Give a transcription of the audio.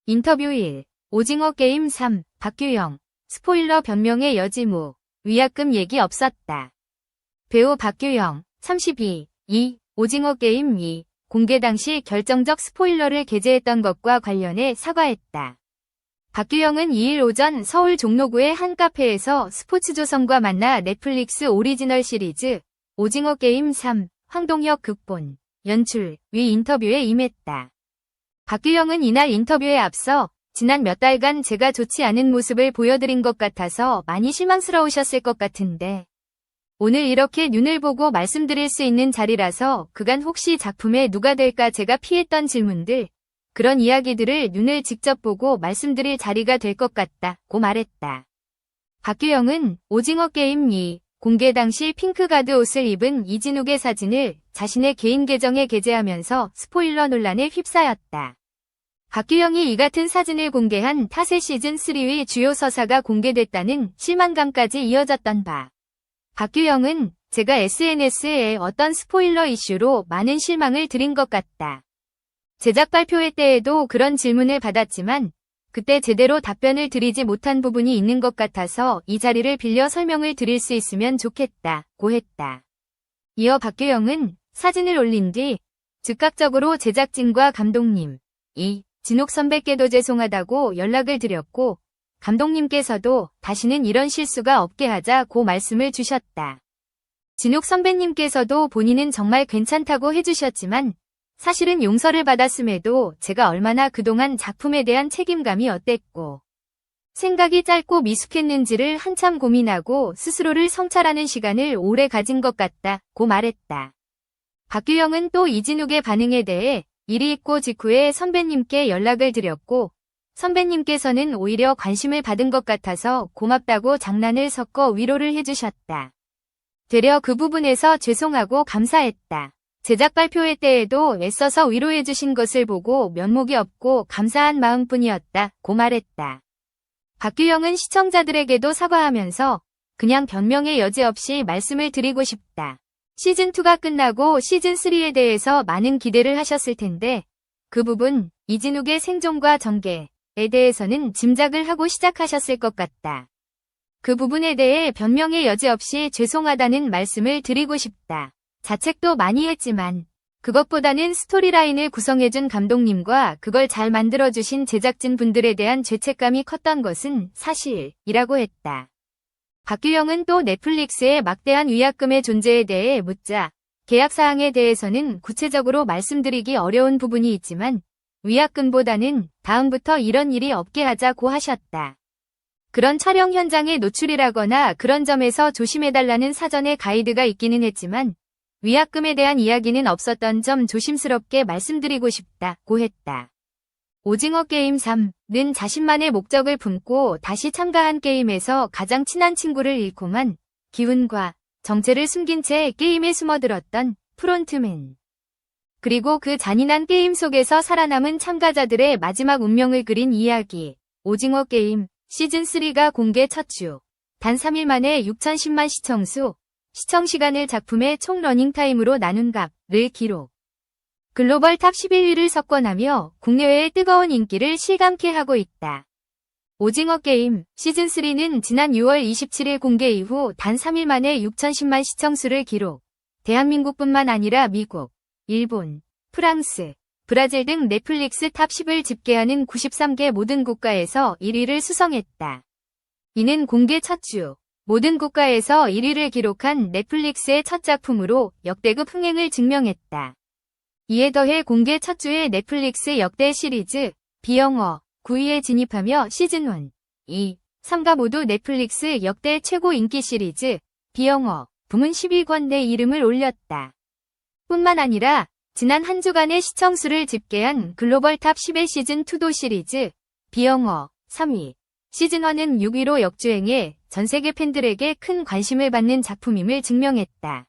인터뷰 1. 오징어 게임 3. 박규영. 스포일러 변명의 여지무. 위약금 얘기 없었다. 배우 박규영. 32. 2. 오징어 게임 2. 공개 당시 결정적 스포일러를 게재했던 것과 관련해 사과했다. 박규영은 2일 오전 서울 종로구의 한 카페에서 스포츠조선과 만나 넷플릭스 오리지널 시리즈 오징어 게임 3. 황동혁 극본, 연출, 위 인터뷰에 임했다. 박규영은 이날 인터뷰에 앞서 지난 몇 달간 제가 좋지 않은 모습을 보여드린 것 같아서 많이 실망스러우셨을 것 같은데 오늘 이렇게 눈을 보고 말씀드릴 수 있는 자리라서 그간 혹시 작품에 누가 될까 제가 피했던 질문들, 그런 이야기들을 눈을 직접 보고 말씀드릴 자리가 될 것 같다고 말했다. 박규영은 오징어 게임 2 공개 당시 핑크가드 옷을 입은 이진욱의 사진을 자신의 개인 계정에 게재하면서 스포일러 논란에 휩싸였다. 박규영이 이 같은 사진을 공개한 탓에 시즌3의 주요 서사가 공개됐다는 실망감까지 이어졌던 바. 박규영은 제가 SNS에 어떤 스포일러 이슈로 많은 실망을 드린 것 같다. 제작 발표회 때에도 그런 질문을 받았지만 그때 제대로 답변을 드리지 못한 부분이 있는 것 같아서 이 자리를 빌려 설명을 드릴 수 있으면 좋겠다고 했다. 이어 박규영은 사진을 올린 뒤 즉각적으로 제작진과 감독님, 진욱 선배께도 죄송하다고 연락을 드렸고 감독님께서도 다시는 이런 실수가 없게 하자고 말씀을 주셨다. 진욱 선배님께서도 본인은 정말 괜찮다고 해주셨지만 사실은 용서를 받았음에도 제가 얼마나 그동안 작품에 대한 책임감이 어땠고 생각이 짧고 미숙했는지를 한참 고민하고 스스로를 성찰하는 시간을 오래 가진 것 같다고 말했다. 박규영은 또 이진욱의 반응에 대해 일이 있고 직후에 선배님께 연락을 드렸고 선배님께서는 오히려 관심을 받은 것 같아서 고맙다고 장난을 섞어 위로를 해주셨다. 되려 그 부분에서 죄송하고 감사했다. 제작 발표회 때에도 애써서 위로해주신 것을 보고 면목이 없고 감사한 마음뿐이었다고 말했다. 박규영은 시청자들에게도 사과하면서 그냥 변명의 여지 없이 말씀을 드리고 싶다. 시즌2가 끝나고 시즌3에 대해서 많은 기대를 하셨을 텐데 그 부분 이진욱의 생존과 전개에 대해서는 짐작을 하고 시작하셨을 것 같다. 그 부분에 대해 변명의 여지 없이 죄송하다는 말씀을 드리고 싶다. 자책도 많이 했지만 그것보다는 스토리라인을 구성해준 감독님과 그걸 잘 만들어주신 제작진 분들에 대한 죄책감이 컸던 것은 사실이라고 했다. 박규영은 또 넷플릭스의 막대한 위약금의 존재에 대해 묻자 계약사항에 대해서는 구체적으로 말씀드리기 어려운 부분이 있지만 위약금보다는 다음부터 이런 일이 없게 하자고 하셨다. 그런 촬영 현장에 노출이라거나 그런 점에서 조심해달라는 사전에 가이드가 있기는 했지만 위약금에 대한 이야기는 없었던 점 조심스럽게 말씀드리고 싶다고 했다. 오징어 게임 3는 자신만의 목적을 품고 다시 참가한 게임에서 가장 친한 친구를 잃고만 기운과 정체를 숨긴 채 게임에 숨어들었던 프론트맨. 그리고 그 잔인한 게임 속에서 살아남은 참가자들의 마지막 운명을 그린 이야기. 오징어 게임 시즌3가 공개 첫 주. 단 3일 만에 6,010만 시청수. 시청시간을 작품의 총 러닝타임으로 나눈 값을 기록. 글로벌 탑 11위를 석권하며 국내외의 뜨거운 인기를 실감케 하고 있다. 오징어 게임 시즌3는 지난 6월 27일 공개 이후 단 3일 만에 6,010만 시청수를 기록. 대한민국뿐만 아니라 미국, 일본, 프랑스, 브라질 등 넷플릭스 탑 10을 집계하는 93개 모든 국가에서 1위를 수성했다. 이는 공개 첫 주 모든 국가에서 1위를 기록한 넷플릭스의 첫 작품으로 역대급 흥행을 증명했다. 이에 더해 공개 첫 주에 넷플릭스 역대 시리즈 비영어 9위에 진입하며 시즌1, 2, 3가 모두 넷플릭스 역대 최고 인기 시리즈 비영어 부문 10위권 내 이름을 올렸다. 뿐만 아니라 지난 한 주간의 시청수를 집계한 글로벌 탑 10의 시즌2도 시리즈 비영어 3위, 시즌1은 6위로 역주행해 전세계 팬들에게 큰 관심을 받는 작품임을 증명했다.